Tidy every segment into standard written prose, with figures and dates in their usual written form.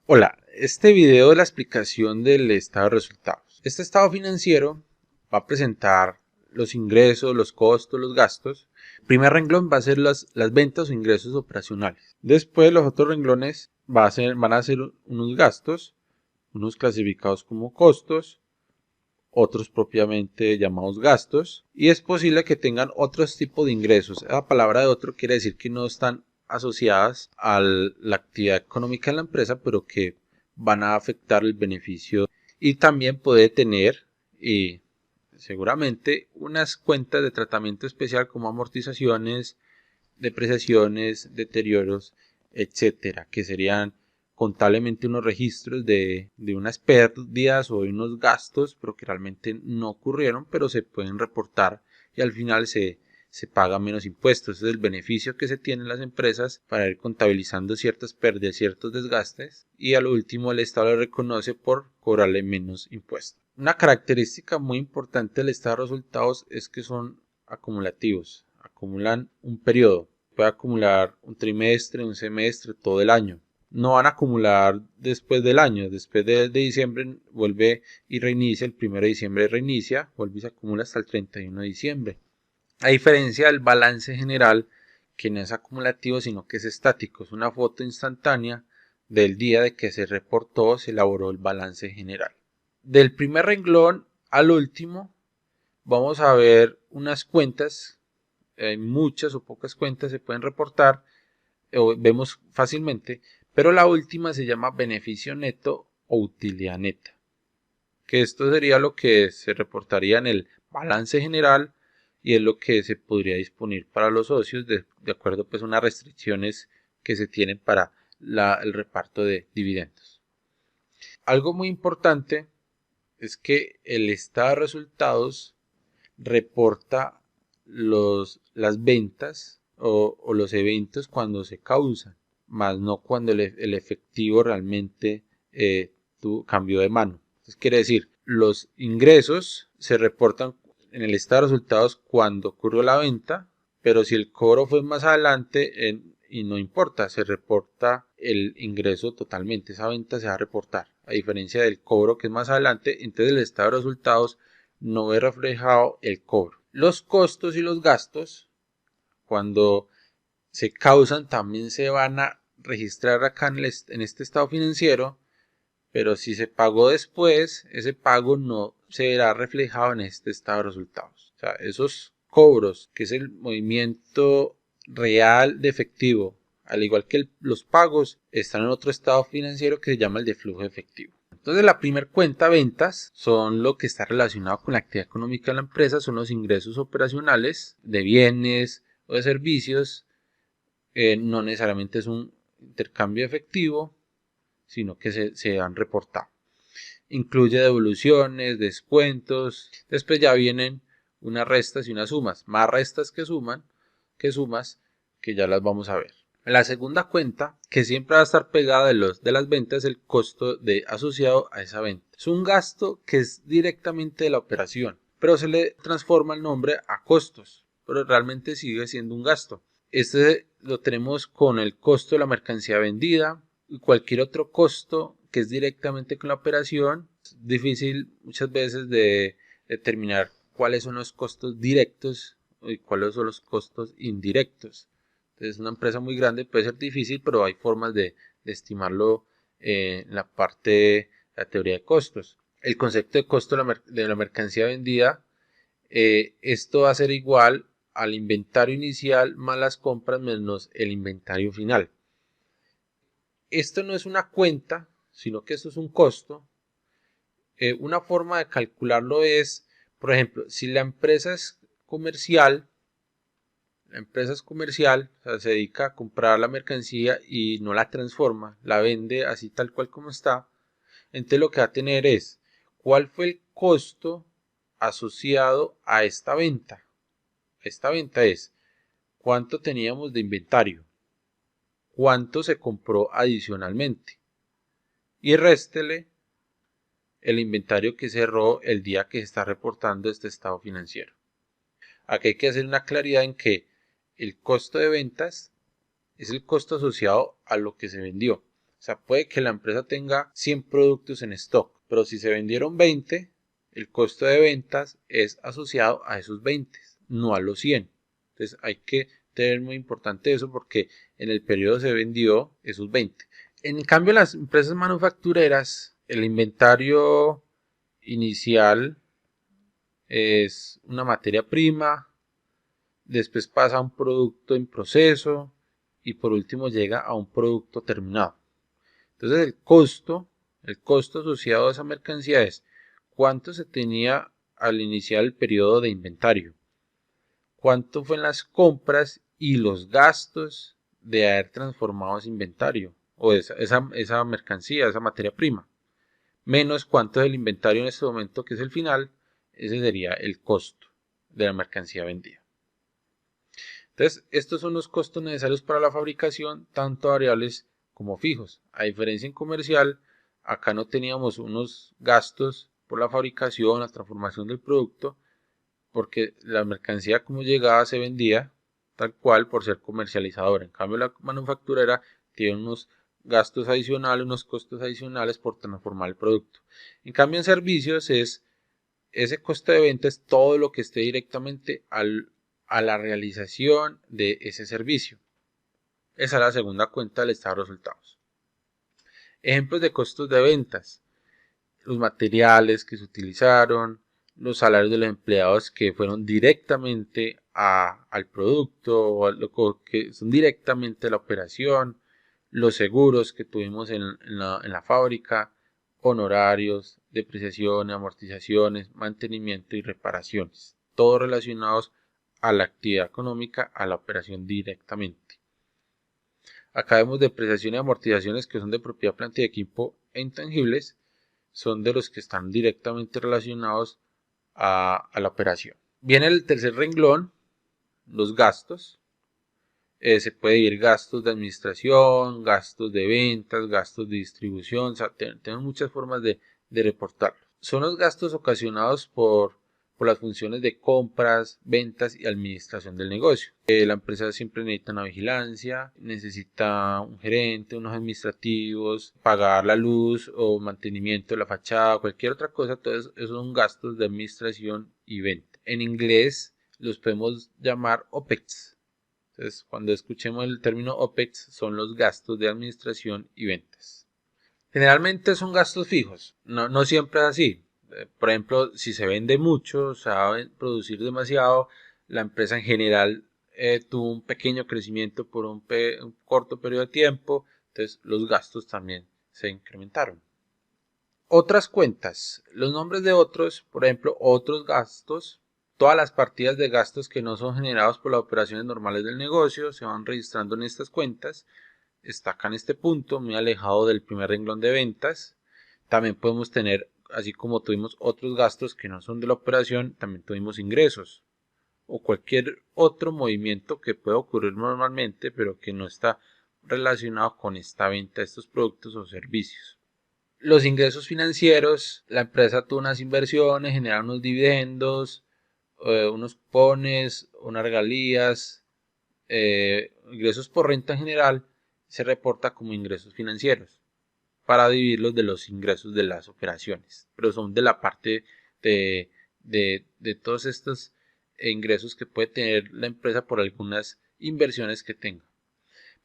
Hola, este video es la explicación del estado de resultados. Este estado financiero va a presentar los ingresos, los costos, los gastos. El primer renglón va a ser las ventas o ingresos operacionales. Después los otros renglones van a ser unos gastos, unos clasificados como costos, otros propiamente llamados gastos, y es posible que tengan otros tipos de ingresos. La palabra de otro quiere decir que no están asociadas a la actividad económica de la empresa, pero que van a afectar el beneficio, y también puede tener seguramente unas cuentas de tratamiento especial como amortizaciones, depreciaciones, deterioros, etcétera, que serían contablemente unos registros de unas pérdidas o de unos gastos, pero que realmente no ocurrieron, pero se pueden reportar y al final se paga menos impuestos. Ese es el beneficio que se tiene en las empresas para ir contabilizando ciertas pérdidas, ciertos desgastes, y al último el Estado le reconoce por cobrarle menos impuestos. Una característica muy importante del estado de resultados es que son acumulativos, acumulan un periodo, puede acumular un trimestre, un semestre, todo el año. No van a acumular después del año, después de diciembre vuelve y reinicia, el 1 de diciembre reinicia, vuelve y se acumula hasta el 31 de diciembre. A diferencia del balance general, que no es acumulativo, sino que es estático, es una foto instantánea del día de que se reportó, se elaboró el balance general. Del primer renglón al último, vamos a ver unas cuentas, muchas o pocas cuentas se pueden reportar, o vemos fácilmente, pero la última se llama beneficio neto o utilidad neta, que esto sería lo que se reportaría en el balance general y es lo que se podría disponer para los socios de acuerdo pues a unas restricciones que se tienen para el reparto de dividendos. Algo muy importante es que el estado de resultados reporta las ventas o los eventos cuando se causan, más no cuando el efectivo realmente cambió de mano. Entonces quiere decir, los ingresos se reportan en el estado de resultados cuando ocurrió la venta, pero si el cobro fue más adelante y no importa, se reporta el ingreso totalmente, esa venta se va a reportar, a diferencia del cobro que es más adelante, entonces el estado de resultados no ve reflejado el cobro. Los costos y los gastos, cuando se causan, también se van a registrar acá en este estado financiero, pero si se pagó después, ese pago no se verá reflejado en este estado de resultados. O sea, esos cobros, que es el movimiento real de efectivo, al igual que los pagos, están en otro estado financiero que se llama el de flujo efectivo. Entonces la primera cuenta, ventas, son lo que está relacionado con la actividad económica de la empresa, son los ingresos operacionales de bienes o de servicios. No necesariamente es un intercambio efectivo, sino que se han reportado. Incluye devoluciones, descuentos, después ya vienen unas restas y unas sumas, más restas que sumas, que ya las vamos a ver. La segunda cuenta, que siempre va a estar pegada de las ventas, es el costo asociado a esa venta. Es un gasto que es directamente de la operación, pero se le transforma el nombre a costos, pero realmente sigue siendo un gasto. Este lo tenemos con el costo de la mercancía vendida y cualquier otro costo que es directamente con la operación. Es difícil muchas veces de determinar cuáles son los costos directos y cuáles son los costos indirectos. Entonces, una empresa muy grande puede ser difícil, pero hay formas de estimarlo en la parte de la teoría de costos. El concepto de costo de la mercancía vendida, esto va a ser igual al inventario inicial más las compras menos el inventario final. Esto no es una cuenta, sino que esto es un costo. Una forma de calcularlo es, por ejemplo, si la empresa es comercial, o sea, se dedica a comprar la mercancía y no la transforma, la vende así tal cual como está, entonces lo que va a tener es cuál fue el costo asociado a esta venta. Esta venta es cuánto teníamos de inventario, cuánto se compró adicionalmente y réstele el inventario que cerró el día que se está reportando este estado financiero. Aquí hay que hacer una claridad en que el costo de ventas es el costo asociado a lo que se vendió. sea, puede que la empresa tenga 100 productos en stock, pero si se vendieron 20, el costo de ventas es asociado a esos 20, no a los 100. Entonces hay que tener muy importante eso porque en el periodo se vendió esos 20. En cambio, en las empresas manufactureras, el inventario inicial es una materia prima, después pasa a un producto en proceso y por último llega a un producto terminado. Entonces el costo asociado a esa mercancía es cuánto se tenía al iniciar el periodo de inventario, cuánto fue en las compras y los gastos de haber transformado ese inventario o esa mercancía, esa materia prima, menos cuánto es el inventario en este momento que es el final. Ese sería el costo de la mercancía vendida. Entonces, estos son los costos necesarios para la fabricación, tanto variables como fijos. A diferencia en comercial, acá no teníamos unos gastos por la fabricación, la transformación del producto, porque la mercancía como llegaba se vendía tal cual por ser comercializadora. En cambio, la manufacturera tiene unos gastos adicionales, unos costos adicionales por transformar el producto. En cambio, en servicios ese costo de venta es todo lo que esté directamente a la realización de ese servicio. Esa es la segunda cuenta del estado de resultados. Ejemplos de costos de ventas: los materiales que se utilizaron, los salarios de los empleados que fueron directamente al producto o que son directamente a la operación, los seguros que tuvimos en la fábrica, honorarios, depreciaciones, amortizaciones, mantenimiento y reparaciones, todos relacionados a la actividad económica, a la operación directamente. Acá vemos depreciaciones y amortizaciones que son de propiedad, planta y equipo e intangibles, son de los que están directamente relacionados a la operación. Viene el tercer renglón, los gastos. Se puede dividir gastos de administración, gastos de ventas, gastos de distribución. O sea, tenemos muchas formas de reportarlos. Son los gastos ocasionados por las funciones de compras, ventas y administración del negocio. La empresa siempre necesita una vigilancia, necesita un gerente, unos administrativos, pagar la luz o mantenimiento de la fachada, cualquier otra cosa. Todos esos son gastos de administración y venta. En inglés los podemos llamar OPEX. Entonces, cuando escuchemos el término OPEX, son los gastos de administración y ventas. Generalmente son gastos fijos, no siempre es así. Por ejemplo, si se vende mucho, se va a producir demasiado, la empresa en general tuvo un pequeño crecimiento por un corto periodo de tiempo, entonces los gastos también se incrementaron. Otras cuentas, los nombres de otros, por ejemplo, otros gastos. Todas las partidas de gastos que no son generados por las operaciones normales del negocio se van registrando en estas cuentas. Está acá en este punto, muy alejado del primer renglón de ventas. También podemos tener, así como tuvimos otros gastos que no son de la operación, también tuvimos ingresos o cualquier otro movimiento que pueda ocurrir normalmente, pero que no está relacionado con esta venta de estos productos o servicios. Los ingresos financieros: la empresa tuvo unas inversiones, generaron unos dividendos, unos cupones, unas regalías, ingresos por renta en general, se reporta como ingresos financieros para dividirlos de los ingresos de las operaciones, pero son de la parte de todos estos ingresos que puede tener la empresa por algunas inversiones que tenga.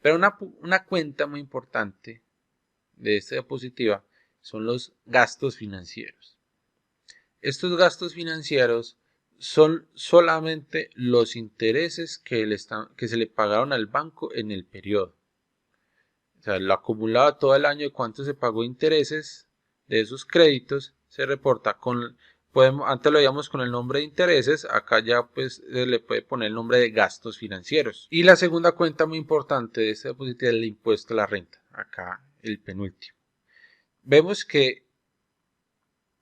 Pero una cuenta muy importante de esta diapositiva son los gastos financieros. Estos gastos financieros son solamente los intereses que se le pagaron al banco en el periodo. O sea, lo acumulado todo el año de cuánto se pagó intereses de esos créditos se reporta antes lo veíamos con el nombre de intereses, acá ya pues se le puede poner el nombre de gastos financieros. Y la segunda cuenta muy importante de esta diapositiva es el impuesto a la renta, acá el penúltimo. Vemos que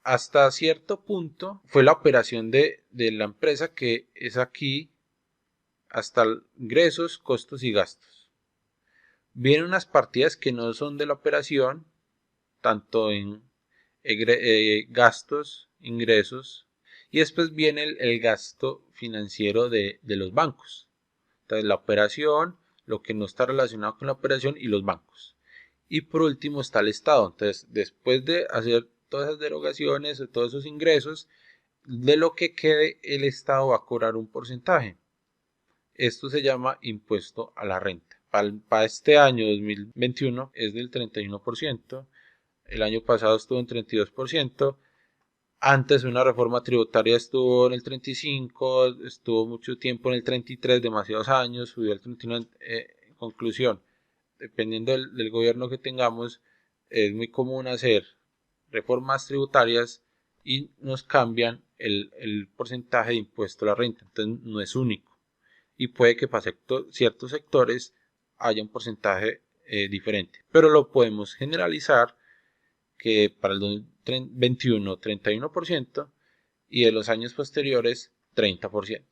hasta cierto punto fue la operación de la empresa, que es aquí hasta ingresos, costos y gastos. Vienen unas partidas que no son de la operación, tanto en gastos, ingresos, y después viene el gasto financiero de los bancos. Entonces la operación, lo que no está relacionado con la operación y los bancos. Y por último está el Estado. Entonces, después de hacer todas esas derogaciones o todos esos ingresos, de lo que quede, el Estado va a cobrar un porcentaje. Esto se llama impuesto a la renta. Para este año 2021 es del 31%, el año pasado estuvo en 32%, antes una reforma tributaria estuvo en el 35%, estuvo mucho tiempo en el 33%, demasiados años, subió al 39%. En conclusión, dependiendo del gobierno que tengamos, es muy común hacer reformas tributarias y nos cambian el porcentaje de impuesto a la renta. Entonces no es único. Y puede que para ciertos sectores haya un porcentaje diferente. Pero lo podemos generalizar que para el 2021 31% y de los años posteriores 30%.